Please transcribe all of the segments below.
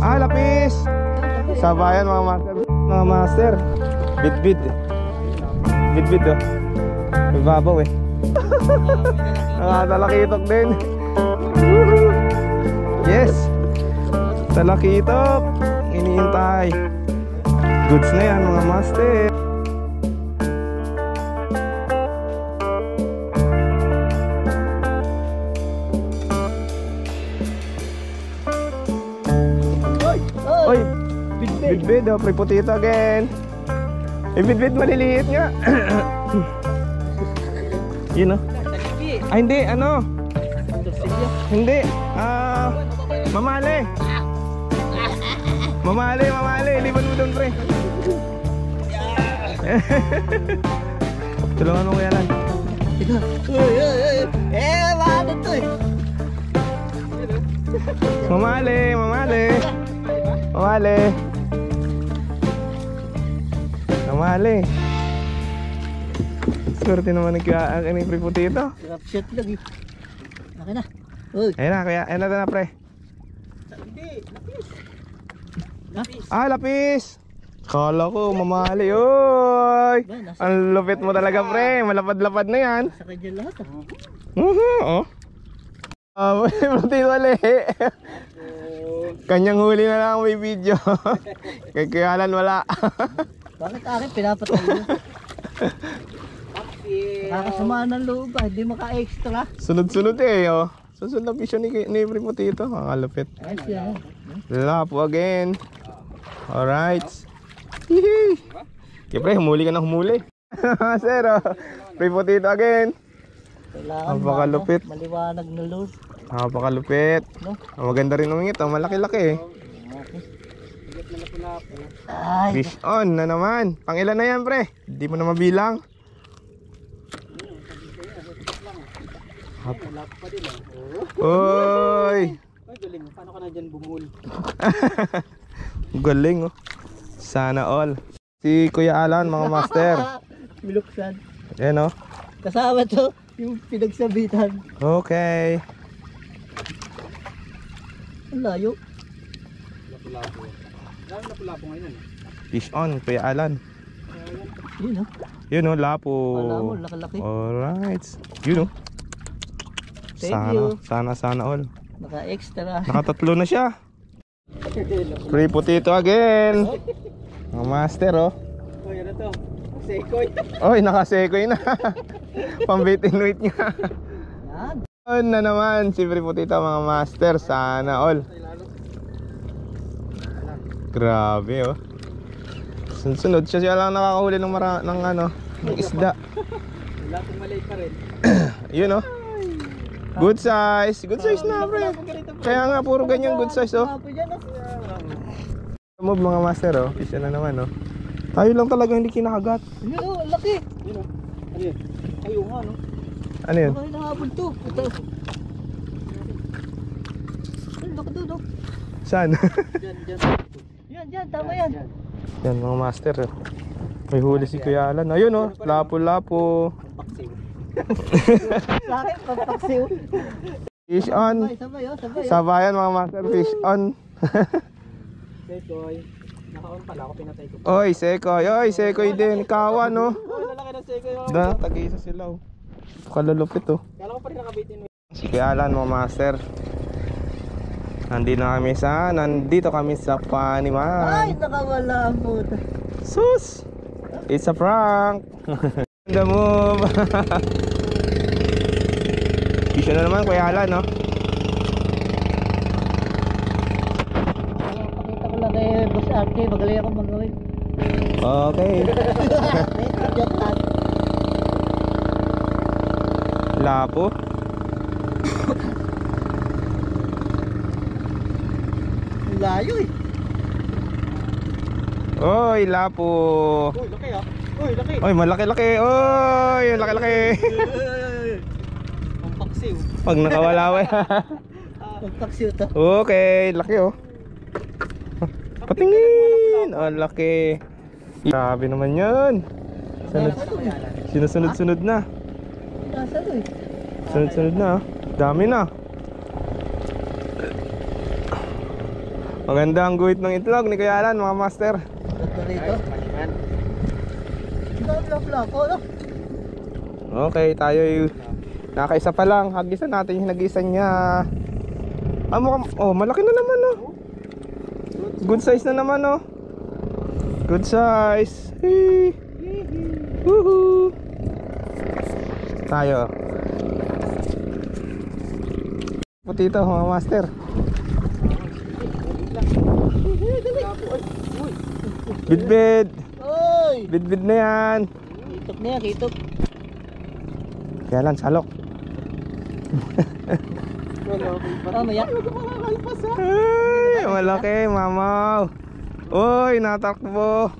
Ah, lapis. Sabayan mga master. Mga master. Bit-bit. Bit-bit oh. May babaw eh. Nakatalakitok din. Yes. Talakitok. Iniintay. Goods na yan mga master. Oy, bit-bit oh, pripotito again. Bit-bit maliliit nga. Yun oh. Ay hindi, ano? Hindi, mamali. Mamali, liban mo doon pre. Tulungan mo kuya lang. Bakit to eh? Mamali. Swerte naman nagka-akin yung pripotito. Sarap shot lang eh. Laki na. Uy. Ayun na, kaya ayun na pre. Hindi, lapis. Ah, lapis. Kala ko mamali. Oy. Ang lupit mo talaga pre. Malapad-lapad na yan. Sa kanya lahat ah. Oh. Pripotito ulit. Kanyang huli na lang may video. Kay Kuyalan wala. Bakit akin pinapatay mo? Nakakasamaan ng loob ah, hindi maka-extra. Sunod-sunod eh oh. Susunod na pisyo ni Pripotito. Ang kalupit. Ayos yan. Lapo again. Alright. Hihi. Okay pre, humuli ka na humuli. Sir oh. Pripotito again. Kailangan Napakalupit. maliwanag na loob. Napakalupit. No? Maganda rin umingit oh. Malaki-laki eh. Ay, Fish on na naman. Pang ilan na yan pre? Hindi mo na mabilang. Oy. ay galing. Paano ka na dyan bumul? Galing oh. Sana all. Si Kuya Alan mga master. Miluksan. Ayan oh. Kasama to, yung pinagsabitan. Okay. Ang layo. Lapu-lapu. Dami lapu-lapu ngayon. Fish on Kuya Alan. Yun oh. Yun oh, lapo. Wala mo, laki-laki. Alright. Yun oh. Thank you. Sana all. Naka-extra. Nakatatlo na siya. Pripotito again. Mga master oh. Uy, ano to? Sekoy. Oy, nakasekoy na. Pambit and wait nga. Yan. On na naman si Pripotito mga master. Sana all. Grabe oh. Sunod siya lang nakakahuli ng ng isda. Wala kong maliit pa rin. Yun oh. Good size na pre. Kaya nga puro ganyan good size oh. Move mga master oh. Fish na naman oh. Tayo lang talaga hindi kinakagat. Yun oh, laki. Yun o. Ano yun? Ayaw nga no? Ano yun? Baka hinahabol to. Ito. Ay, laki doon oh. Saan? Diyan. Yan, tama yan. Yan mga master oh. May huli si Kuya Alan. Ayun oh. Lapo-lapo. Paksiw. Sa akin, pampaksiw. Fish on. Sabay oh, sabay oh. Sabayan mga master. Fish on. Sekoy. Naka-on pala ako, pinatay ko. Oy, Sekoy din. Kawan no. Oh, lalaki ng sekoy. Da, tag-isa sila oh. Kalulupit oh. Kala ko pa rin nakabitin mo. Si Kuya Alan mga master. Nandito kami sa Ay, Paniman. nakawala ang puta. Sus! It's a prank. The move. Fish na naman Kuya Alan no. Pakita ko lang kay Boss Arte, magaling ako magawin. Okay. Joke lang. Lapo. Layo eh. Oy, lapo. Uy, laki ah. Uy, laki. Oy, malaki-laki. Oy, laki-laki. Pampaksiw. Pag nakawala eh. Pampaksiw to. Okay, laki oh. Patingin. Oh, laki. Grabe naman 'yan. Sinusunod-sunod na. Nasa to eh. Sunod-sunod na. Dami na. Maganda ang guhit ng itlog ni Kuya Alan, mga master. Ito rito. Malingan. Lako, no? Okay, tayo yung nakaisa pa lang. Hagisan natin yung nag-isa niya. Ah, mukhang, oh, malaki na naman, oh. Good size na naman, oh. Good size. Hey. Woohoo. Tayo. Putito, mga master. Bidbid. Oy! Bidbid na yan. Kitok na yan, kitok. Kaya lang, salok. Mamaya. Ay, malaki, mamaw. Uy, natakbo.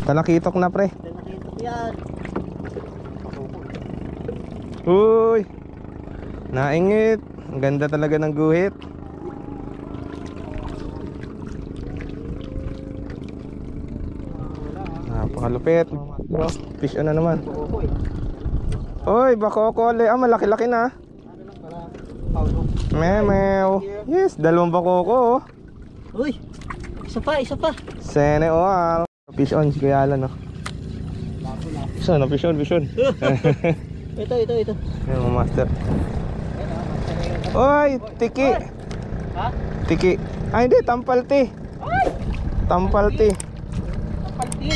Talakitok na, pre. Kitok yan. Uy, naingit. Ang ganda talaga ng guhit. Napakalupit. Fish on na naman. Uy, bakoko. Ah, malaki-laki na. Memew. Yes, dalawang bakoko, oh. Uy! Isa pa, isa pa. Sene, oh, ah. Fish on, si Kuya Alan, oh. Saan na, fish on, fish on. Ito. Ayan, mga master. Uy, tiki. Ha? Tiki. Ay, hindi, tampalti. Tampalti. Kapalti.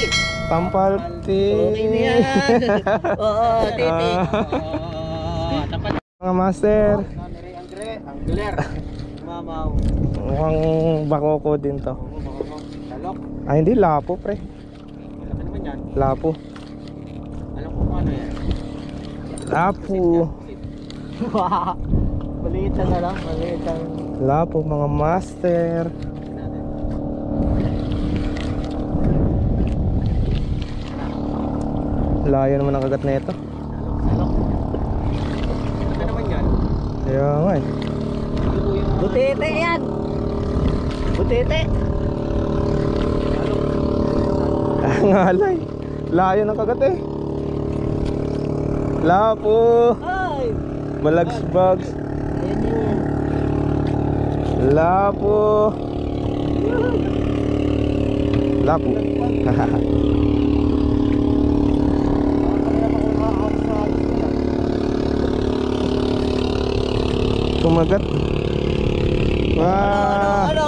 Tampalti. Okay na yan. Oo, titi. Tapat. Mga master. Angler. Mamaw. Mukhang bakoko din to. Oo, baka mo. Talok. Ay, hindi, lapo, pre. Malaki naman yan. Lapo. Alam ko kung ano yan. Lapo. Maliit na lang, maliit lang. Lapo, mga master. Layo naman ang kagat na ito. Talok. Malaki naman yan. Kaya nga, eh. Butete yan. Butete. Ang alay. Layo ng kagat, eh. Lapo. Ay! Balags-bags. Ayan yun. Lapo. Lapo. Kumagat. Wow. Ano?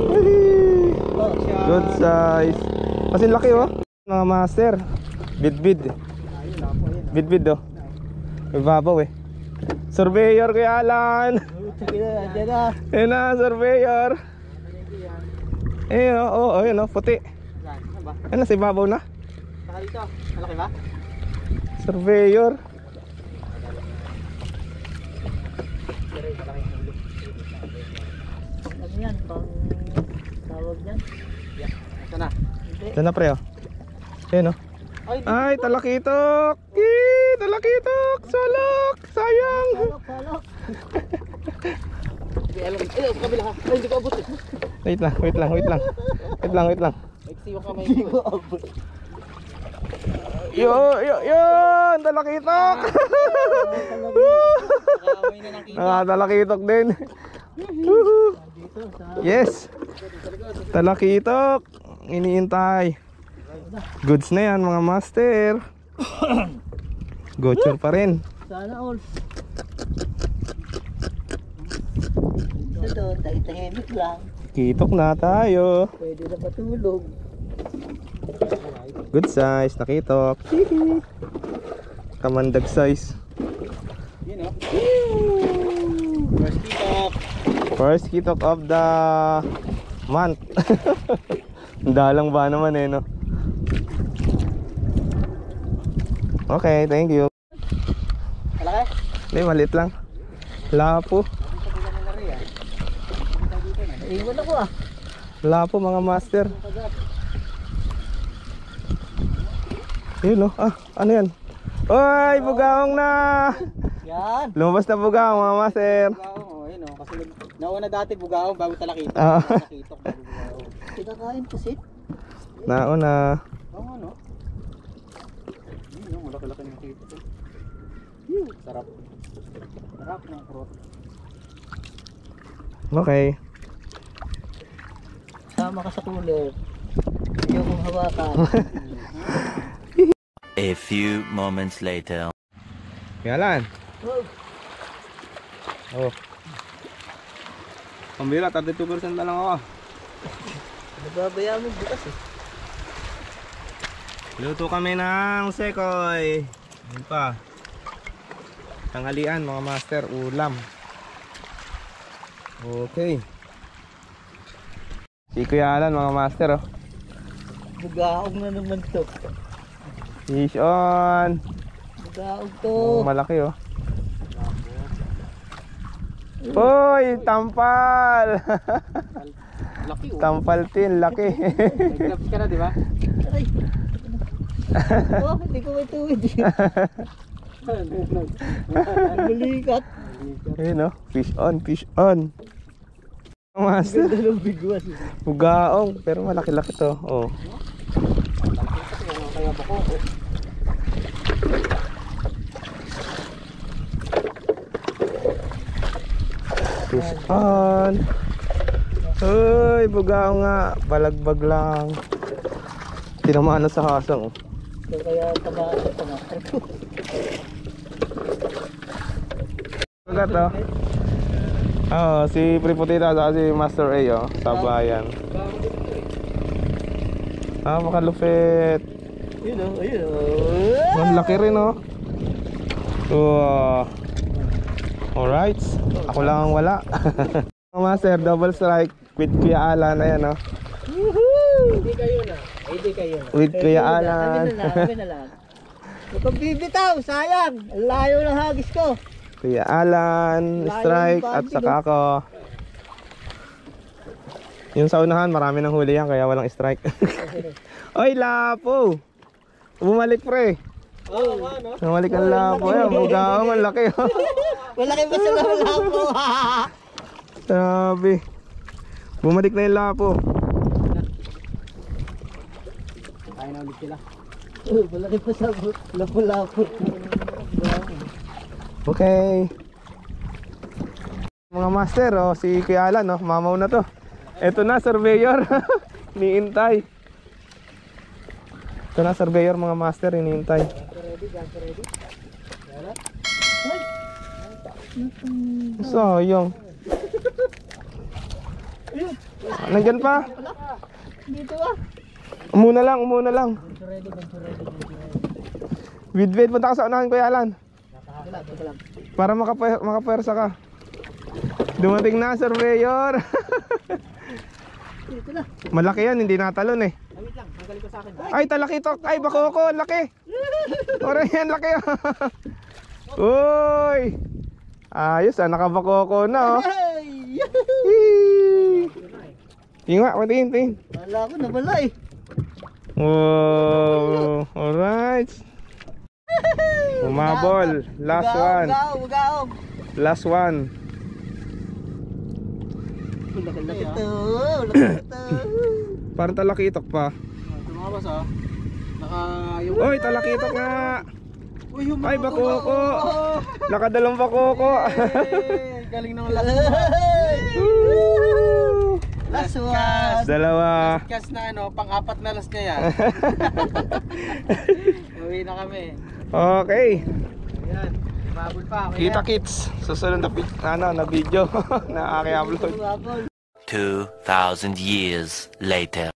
Wihee. Oh, Good size. Kasi laki, oh. Mga master. Bidbid. Bidbid, oh. May babaw, eh. Surveyor, Kuya Alan. sige na, andyan na. Ayun na, surveyor. Ayun, oh, ayun, oh, puti. Ano ba? Ayun na, si babaw na. Saka dito. Malaki ba? Surveyor. Ano yan? Pang tawag yan? Ito na. Hindi. Ito na, pre, oh. Ayun, oh. Ay, talakitok. Talakitok. Salok. Sayang. Salok. Hindi alam. Eh, kabila ka. Ay, hindi ko abot eh. Wait lang. Maiksi yung kamay Hindi ko. ko abot. Yun, talakitok. Nakaamoy na ng kita. Talakitok din. Woohoo. Dito sa... Yes. Talakitok. Iniintay. Goods na yan, mga master. Gocher pa rin. Sana all. Ito, tahimik lang. Kitok na tayo. Pwede na matulog. Good size, nakitok. Hihi. Kamandag size. Yun o. First kitok. First kitok of the month. Dalang ba naman, eh, no? Okay, thank you. Malaki? Hindi, maliit lang. Lapo. Iwan ako ah. Lapo, mga master. Yun, oh. Ah, ano yan? Oy, bugaong na! Yan. Lumabas na bugaong, mga master. Bugaong, yun o. Kasi nauna dati bugaong bago talakitok. Ah. Talakitok bago bugaong. Kinakain kasi. Nauna. Oo nga no. Yun, malaki-laki ng kitok. Sarap. Sarap ng fruit. Okay. Sama ka sa cooler. Ayaw kong hawakan. A few moments later. Yalan. Oh, Oh. Pambira, 32% na lang ako. nababayaan mo bukas eh. Luto kami ng sekoy. Yun pa. Tanghalian mga master, ulam. Okay. Si Kuya Alan mga master oh. Bugaog na naman to. Fish on. Bugaog to. Oh, malaki oh. Uy, tampal. Laki oh. Tampal tin, laki. May gloves ka na, di ba? Aray. Oh, hindi ko may tuwid. Balikat. Ayun oh, fish on, fish on. Mga master, Ganda ng bigwas. bugaong, pero malaki-laki to. Oh. Kaya bako ko. Fish on. Uy, bugaong nga, balagbag lang. Tinamaan na sa hasang oh. Kaya taba sa tanga. Sugat oh. Oo, si Priputita at si Master A oh, sabayan. Ah, makalupit. Yun o, yun o. Ang laki rin oh. Wow. Alright, ako lang ang wala. Master, double strike with Kuya Alan, ayan oh. Hindi kayo na. Hindi kayo na. With Kuya Alan. Kami na lang. Huwag kang bibitaw, sayang. Ang layo ng hagis ko. Kuya Alan, Layo strike yung at panty, saka ako. Yung sa unahan, marami ng huli yan kaya walang strike. Oy, lapo! Bumalik pre. Oh, Ano? Bumalik ang lapo. Ayan, bugaong, ang laki oh. malaki pa sa wala po. Sabi. Bumalik na yung lapo. Kaya na ulit sila. Malaki pa sa lapo-lapo. Okay. Mga master, oh, si Kuya Alan, oh, mamaw na to. Ito na, surveyor. Iniintay. Ito na, surveyor, mga master, iniintay. Sayang. Nandyan pa. Dito ah. Umuna lang, umuna lang. Widwid, punta ka sa unahan, Kuya Alan. Para makapwersa ka. Dumating na, surveyor. Dito na. Malaki yan, hindi natalon eh. Wait lang, tanggalin ko sa akin. Ay, talakitok. Ay, bakoko, laki. Ora yan, laki. Uy. Ayos ah, nakabakoko na oh. Ay! Tingin nga, patingin. Wala ko nawala eh. Oh, alright. Umabol. Last one. Bugaog. Last one. Laki ito. Laki ito. Parang talakitok pa. Tumabas ah. Yung... Uy, talakitok nga. Uy, yung Ay, bakoko. Nakadalong bakoko. Galing ng last Last one. Dalawa. Last na ano, pang-apat na last niya yan. Uwi na kami. Okay. Ayan, mabul pa. Okay Kita na. kits. Susunod na video na aking upload. 2,000 years later.